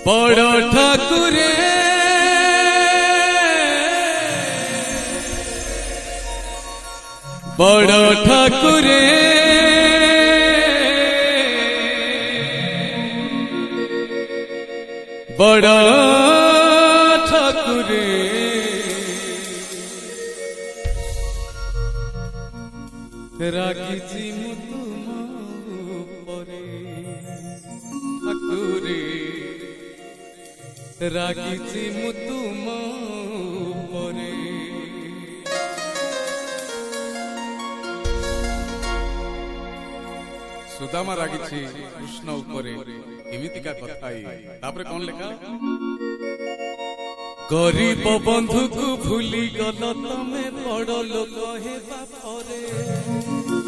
बड़ ठाकुरे बड़ ठाकुरे बड़ ठाकुरे राखिछि मु तुम परे ठाकुरे राखिछि मु तुम परे सुदामा रागिछि कृष्ण उपरे एमितिका कथाई तापरे कोन लेखा गरीब बंधु को भूली गल तमे बड़ लोक हेबा परे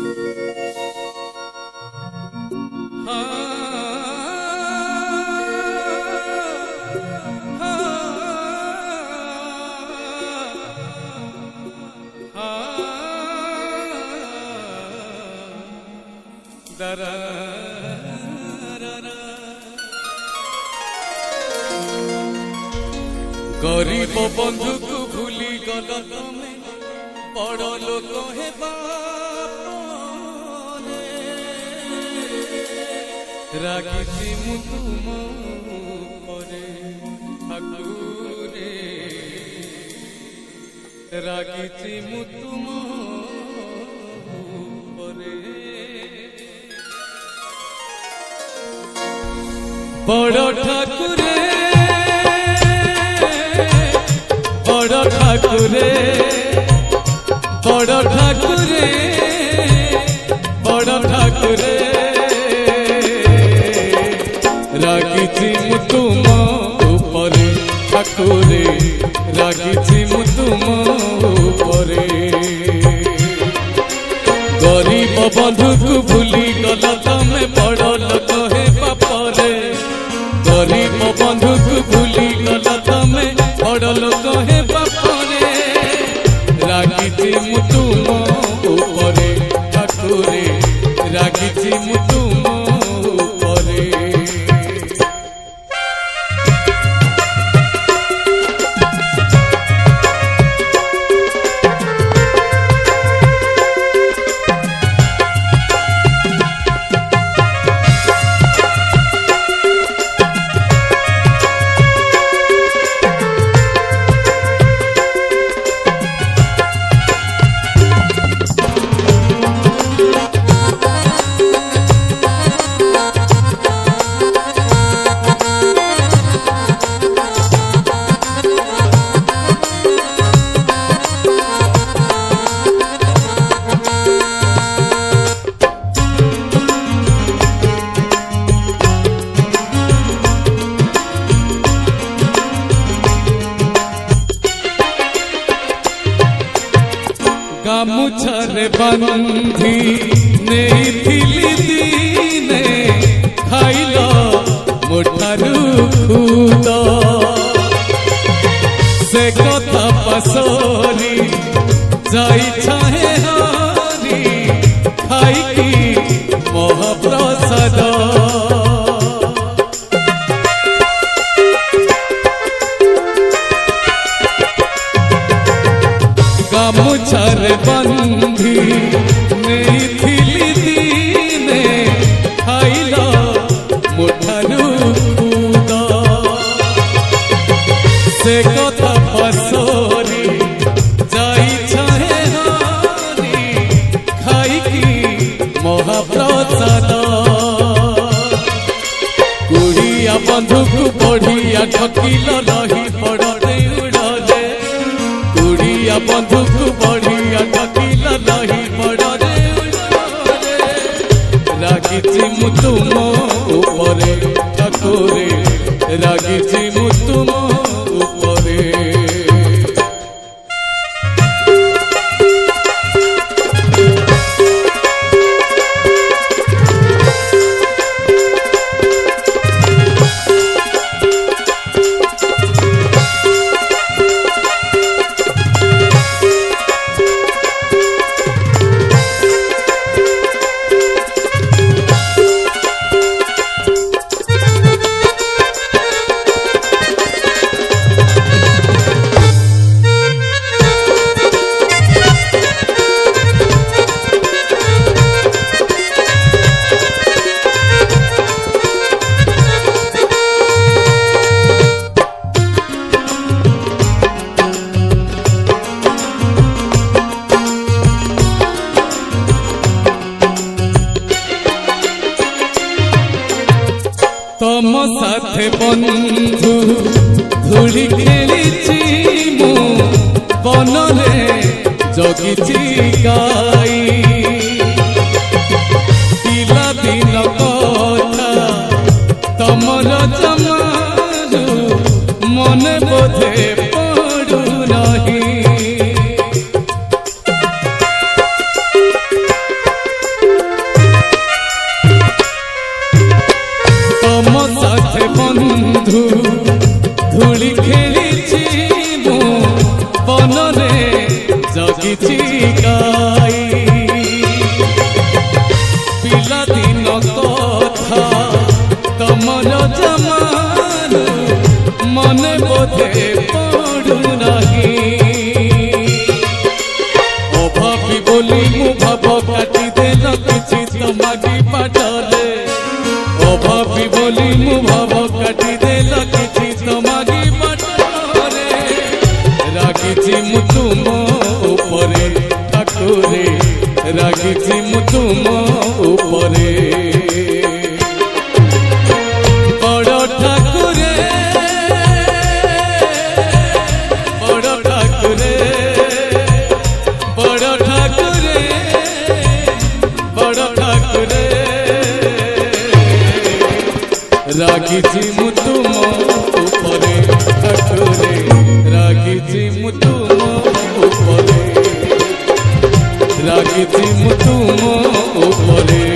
दरा गरीब बंधु को भूली गल तमे बड़ लोक हेबा राखिछि मु तुम परे ठाकुरे राखिछि मु तुम परे बड़ ठाकुरे बड़ ठाकुरे बड़ ठाकुरे बड़ ठाकुरे राखिछि मु तुम उपरे ठाकुरे राखिछि मु तुम उपरे गरीब बंधु को भूली गल तमे बड़ लोक हेबा परे गरीब बंधु को भूली गल तमे बड़ लोक हेबा परे राखिछि मु तुम उपरे ठाकुरे राखिछि मु तुम उपरे गामुछारे बंधी नेइथिली दीने खाइल मोठारू खुद से कथा पासरी जाई छाहे हारी खाइकी महाप्रसाद गामुछारे बंधी नेइथिली दीने खाइल मोठारू खुद से कथा पासरी जाई छाहे हारी खाइकी महाप्रसाद कुड़िया बंधु को बढ़िया ठकिल रही पड़े उड़ले कुड़िया बंधु को बढ़िया ठकिल रही पड़े उड़ले राखिछि मु तुम उपरे ठाकुरे राखिछि मु तुम उपरे तम साथे बंधु धूली खेली मु बनले जगिची गाई पिला दिन कथा तमर जमारू मन बोधे पड़ू नहीं तम साथे बंधु धूली खेली मु बनले जगिची गाई पिला दिन कथा तमर जमारू मन बोधे पड़ू नहीं अभावी बोली मु भाव काटी देल किछि तो मागी पाटले अभावी बोली मु भाव काटी देल किछि तो मागी पाटले रागिछि मु तुम उपरे ठाकुरे रागिछि मु तुम उपरे बड़ ठाकुरे बड़ ठाकुरे बड़ ठाकुरे बड़ ठाकुरे रागिछि मु तुम उपरे ठाकुरे रागिछि मु तुम उपरे रागिछि मु तुम उपरे